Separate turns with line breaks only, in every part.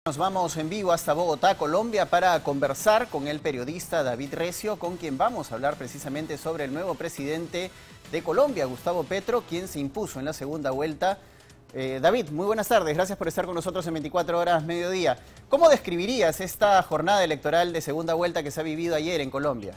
Nos vamos en vivo hasta Bogotá, Colombia, para conversar con el periodista David Recio, con quien vamos a hablar precisamente sobre el nuevo presidente de Colombia, Gustavo Petro, quien se impuso en la segunda vuelta. David, muy buenas tardes, gracias por estar con nosotros en 24 horas mediodía. ¿Cómo describirías esta jornada electoral de segunda vuelta que se ha vivido ayer en Colombia?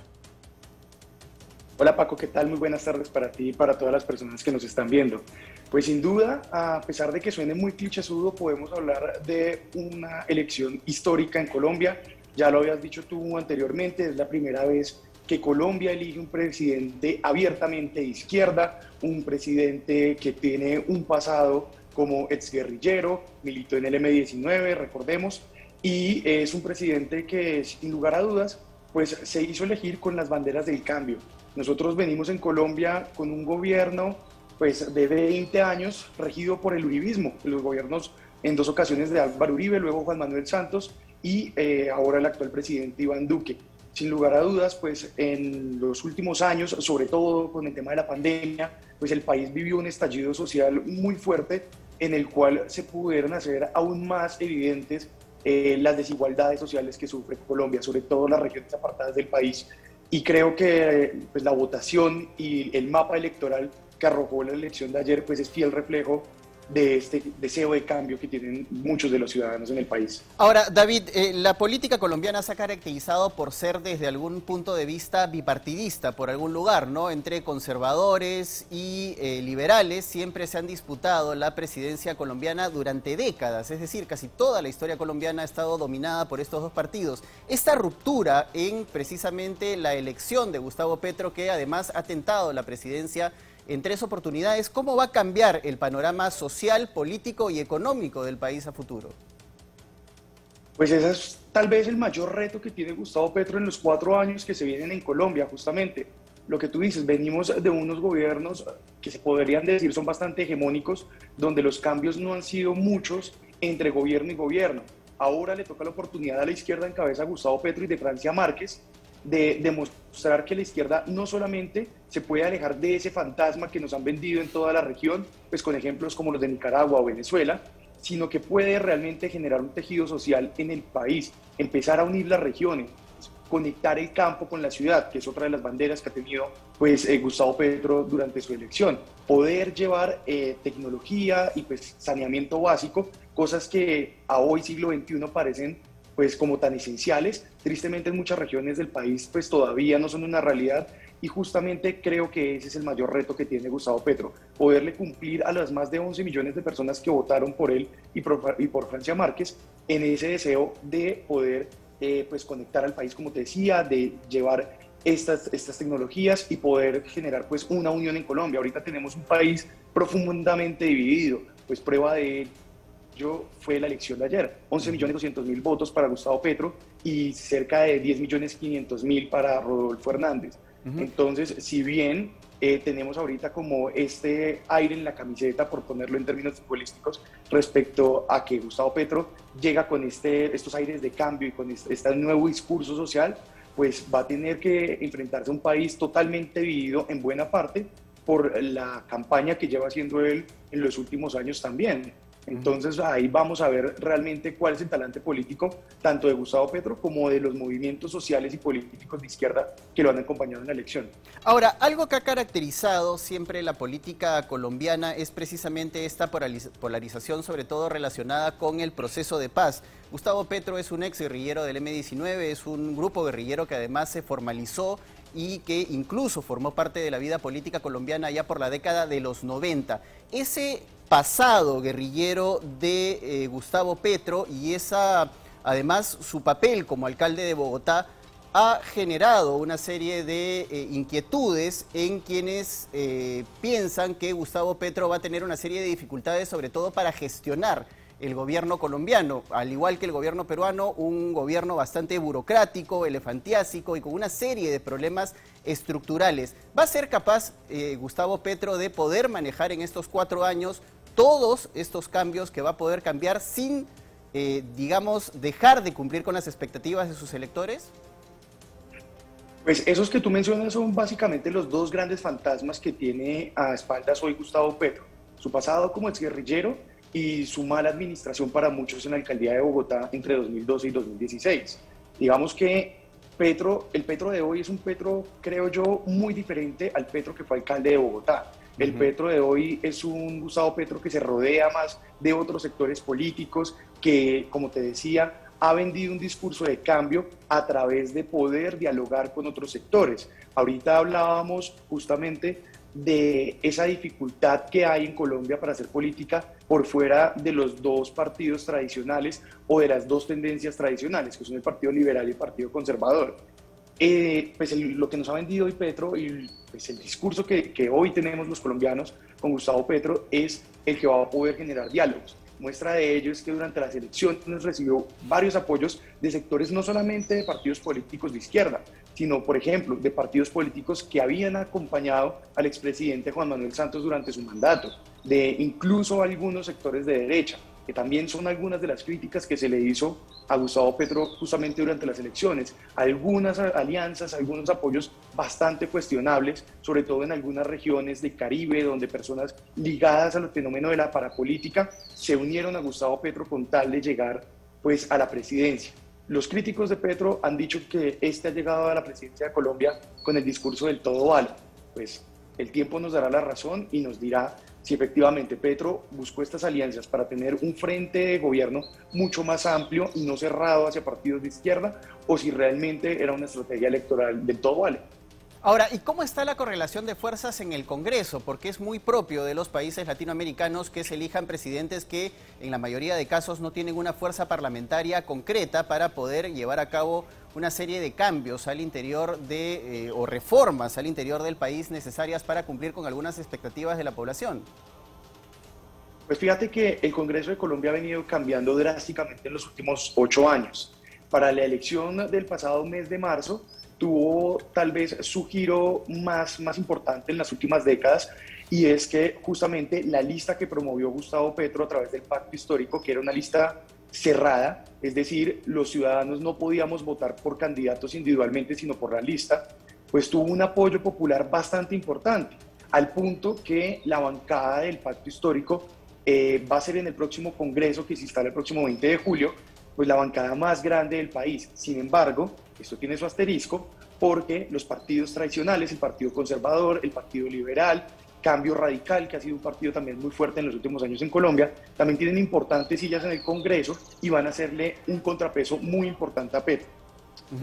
Hola Paco, ¿qué tal? Muy buenas tardes para ti y para todas las personas que nos están viendo. Pues sin duda, a pesar de que suene muy clichésudo, podemos hablar de una elección histórica en Colombia. Ya lo habías dicho tú anteriormente, es la primera vez que Colombia elige un presidente abiertamente de izquierda, un presidente que tiene un pasado como exguerrillero, militó en el M-19, recordemos, y es un presidente que sin lugar a dudas pues se hizo elegir con las banderas del cambio. Nosotros venimos en Colombia con un gobierno pues, de 20 años regido por el uribismo, los gobiernos en dos ocasiones de Álvaro Uribe, luego Juan Manuel Santos y ahora el actual presidente Iván Duque. Sin lugar a dudas, pues en los últimos años, sobre todo con el tema de la pandemia, pues el país vivió un estallido social muy fuerte en el cual se pudieron hacer aún más evidentes las desigualdades sociales que sufre Colombia, sobre todo las regiones apartadas del país. Y creo que pues, la votación y el mapa electoral que arrojó la elección de ayer pues, es fiel reflejo de este deseo de cambio que tienen muchos de los ciudadanos en el país.
Ahora, David, la política colombiana se ha caracterizado por ser desde algún punto de vista bipartidista, por algún lugar, ¿no? Entre conservadores y liberales siempre se han disputado la presidencia colombiana durante décadas, es decir, casi toda la historia colombiana ha estado dominada por estos dos partidos. Esta ruptura en precisamente la elección de Gustavo Petro, que además ha tentado la presidencia en 3 oportunidades, ¿cómo va a cambiar el panorama social, político y económico del país a futuro?
Pues ese es tal vez el mayor reto que tiene Gustavo Petro en los 4 años que se vienen en Colombia, justamente. Lo que tú dices, venimos de unos gobiernos que se podrían decir son bastante hegemónicos, donde los cambios no han sido muchos entre gobierno y gobierno. Ahora le toca la oportunidad a la izquierda en cabeza a Gustavo Petro y de Francia Márquez de demostrar que la izquierda no solamente se puede alejar de ese fantasma que nos han vendido en toda la región, pues con ejemplos como los de Nicaragua o Venezuela, sino que puede realmente generar un tejido social en el país, empezar a unir las regiones, conectar el campo con la ciudad, que es otra de las banderas que ha tenido pues, Gustavo Petro durante su elección, poder llevar tecnología y pues, saneamiento básico, cosas que a hoy siglo XXI parecen pues como tan esenciales. Tristemente en muchas regiones del país pues todavía no son una realidad y justamente creo que ese es el mayor reto que tiene Gustavo Petro, poderle cumplir a las más de 11 millones de personas que votaron por él y por Francia Márquez en ese deseo de poder pues conectar al país, como te decía, de llevar estas tecnologías y poder generar pues una unión en Colombia. Ahorita tenemos un país profundamente dividido, pues prueba de fue la elección de ayer, 11.200.000 votos para Gustavo Petro y cerca de 10.500.000 para Rodolfo Hernández. Entonces, si bien tenemos ahorita como este aire en la camiseta, por ponerlo en términos futbolísticos, respecto a que Gustavo Petro llega con estos aires de cambio y con este nuevo discurso social, pues va a tener que enfrentarse a un país totalmente dividido en buena parte por la campaña que lleva haciendo él en los últimos años también. Entonces ahí vamos a ver realmente cuál es el talante político tanto de Gustavo Petro como de los movimientos sociales y políticos de izquierda que lo han acompañado en la elección.
Ahora, algo que ha caracterizado siempre la política colombiana es precisamente esta polarización, sobre todo relacionada con el proceso de paz. Gustavo Petro es un ex guerrillero del M-19, es un grupo guerrillero que además se formalizó y que incluso formó parte de la vida política colombiana ya por la década de los 90. Ese pasado guerrillero de Gustavo Petro y además su papel como alcalde de Bogotá ha generado una serie de inquietudes en quienes piensan que Gustavo Petro va a tener una serie de dificultades, sobre todo para gestionar el gobierno colombiano, al igual que el gobierno peruano, un gobierno bastante burocrático, elefantiásico y con una serie de problemas estructurales. ¿Va a ser capaz Gustavo Petro de poder manejar en estos 4 años todos estos cambios que va a poder cambiar sin, digamos, dejar de cumplir con las expectativas de sus electores?
Pues esos que tú mencionas son básicamente los dos grandes fantasmas que tiene a espaldas hoy Gustavo Petro. Su pasado como exguerrillero y su mala administración para muchos en la alcaldía de Bogotá entre 2012 y 2016. Digamos que el Petro de hoy es un Petro, creo yo, muy diferente al Petro que fue alcalde de Bogotá. El Petro de hoy es un Gustavo Petro que se rodea más de otros sectores políticos, que, como te decía, ha vendido un discurso de cambio a través de poder dialogar con otros sectores. Ahorita hablábamos justamente de esa dificultad que hay en Colombia para hacer política por fuera de los dos partidos tradicionales o de las dos tendencias tradicionales, que son el Partido Liberal y el Partido Conservador. Lo que nos ha vendido hoy Petro y pues el discurso que hoy tenemos los colombianos con Gustavo Petro es el que va a poder generar diálogos. Muestra de ello es que durante las elecciones recibió varios apoyos de sectores no solamente de partidos políticos de izquierda, sino, por ejemplo, de partidos políticos que habían acompañado al expresidente Juan Manuel Santos durante su mandato, de incluso algunos sectores de derecha, que también son algunas de las críticas que se le hizo a Gustavo Petro justamente durante las elecciones. Algunas alianzas, algunos apoyos bastante cuestionables, sobre todo en algunas regiones del Caribe, donde personas ligadas al fenómeno de la parapolítica se unieron a Gustavo Petro con tal de llegar pues, a la presidencia. Los críticos de Petro han dicho que este ha llegado a la presidencia de Colombia con el discurso del todo vale. Pues el tiempo nos dará la razón y nos dirá si efectivamente Petro buscó estas alianzas para tener un frente de gobierno mucho más amplio y no cerrado hacia partidos de izquierda, o si realmente era una estrategia electoral del todo vale.
Ahora, ¿y cómo está la correlación de fuerzas en el Congreso? Porque es muy propio de los países latinoamericanos que se elijan presidentes que en la mayoría de casos no tienen una fuerza parlamentaria concreta para poder llevar a cabo una serie de cambios al interior o reformas al interior del país necesarias para cumplir con algunas expectativas de la población.
Pues fíjate que el Congreso de Colombia ha venido cambiando drásticamente en los últimos 8 años. Para la elección del pasado mes de marzo, tuvo tal vez su giro más importante en las últimas décadas, y es que justamente la lista que promovió Gustavo Petro a través del Pacto Histórico, que era una lista cerrada, es decir, los ciudadanos no podíamos votar por candidatos individualmente, sino por la lista, pues tuvo un apoyo popular bastante importante, al punto que la bancada del Pacto Histórico va a ser en el próximo Congreso, que se instala el próximo 20 de julio, pues la bancada más grande del país. Sin embargo, esto tiene su asterisco porque los partidos tradicionales, el Partido Conservador, el Partido Liberal, Cambio Radical, que ha sido un partido también muy fuerte en los últimos años en Colombia, también tienen importantes sillas en el Congreso y van a hacerle un contrapeso muy importante a Petro.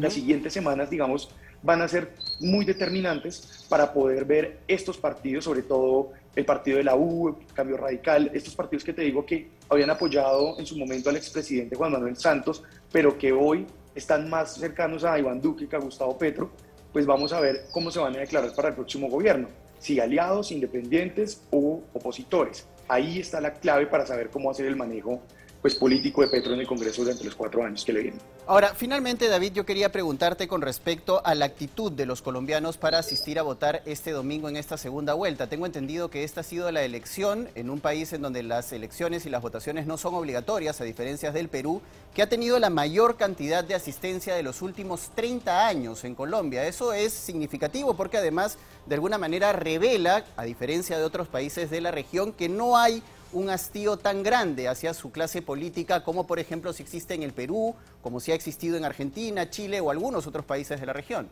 Las siguientes semanas, digamos, van a ser muy determinantes para poder ver estos partidos, sobre todo el partido de la U, Cambio Radical, estos partidos que te digo que habían apoyado en su momento al expresidente Juan Manuel Santos, pero que hoy están más cercanos a Iván Duque que a Gustavo Petro. Pues vamos a ver cómo se van a declarar para el próximo gobierno, si aliados, independientes o opositores. Ahí está la clave para saber cómo hacer el manejo pues, político de Petro en el Congreso durante los 4 años que le vienen.
Ahora, finalmente, David, yo quería preguntarte con respecto a la actitud de los colombianos para asistir a votar este domingo en esta segunda vuelta. Tengo entendido que esta ha sido la elección en un país en donde las elecciones y las votaciones no son obligatorias, a diferencia del Perú, que ha tenido la mayor cantidad de asistencia de los últimos 30 años en Colombia. Eso es significativo porque además, de alguna manera, revela, a diferencia de otros países de la región, que no hay un hastío tan grande hacia su clase política como, por ejemplo, si existe en el Perú, como si ha existido en Argentina, Chile o algunos otros países de la región.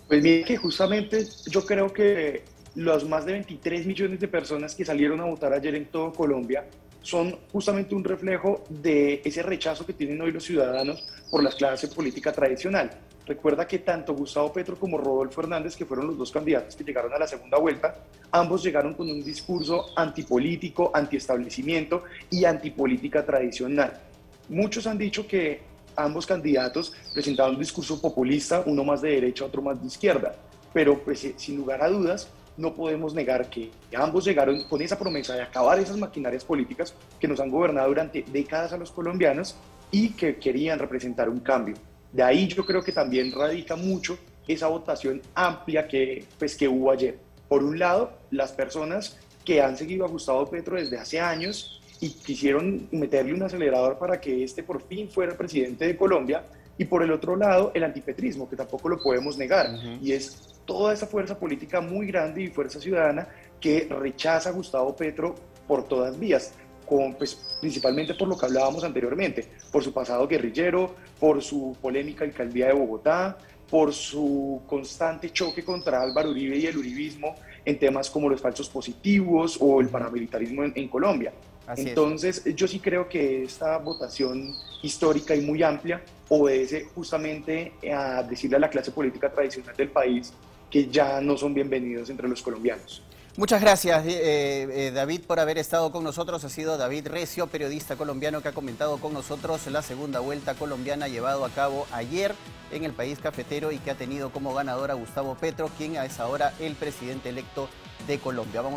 Pues mira que justamente yo creo que los más de 23 millones de personas que salieron a votar ayer en todo Colombia son justamente un reflejo de ese rechazo que tienen hoy los ciudadanos por la clase política tradicional. Recuerda que tanto Gustavo Petro como Rodolfo Hernández, que fueron los dos candidatos que llegaron a la segunda vuelta, ambos llegaron con un discurso antipolítico, antiestablecimiento y antipolítica tradicional. Muchos han dicho que ambos candidatos presentaban un discurso populista, uno más de derecha, otro más de izquierda, pero pues, sin lugar a dudas no podemos negar que ambos llegaron con esa promesa de acabar esas maquinarias políticas que nos han gobernado durante décadas a los colombianos y que querían representar un cambio. De ahí yo creo que también radica mucho esa votación amplia que hubo ayer. Por un lado, las personas que han seguido a Gustavo Petro desde hace años y quisieron meterle un acelerador para que este por fin fuera el presidente de Colombia, y por el otro lado, el antipetrismo, que tampoco lo podemos negar, y es toda esa fuerza política muy grande y fuerza ciudadana que rechaza a Gustavo Petro por todas vías. pues, principalmente por lo que hablábamos anteriormente, por su pasado guerrillero, por su polémica alcaldía de Bogotá, por su constante choque contra Álvaro Uribe y el uribismo en temas como los falsos positivos o el paramilitarismo en Colombia.
Así es.
Entonces, yo sí creo que esta votación histórica y muy amplia obedece justamente a decirle a la clase política tradicional del país que ya no son bienvenidos entre los colombianos.
Muchas gracias, David, por haber estado con nosotros. Ha sido David Recio, periodista colombiano, que ha comentado con nosotros la segunda vuelta colombiana llevado a cabo ayer en el país cafetero y que ha tenido como ganador a Gustavo Petro, quien es ahora el presidente electo de Colombia. Vamos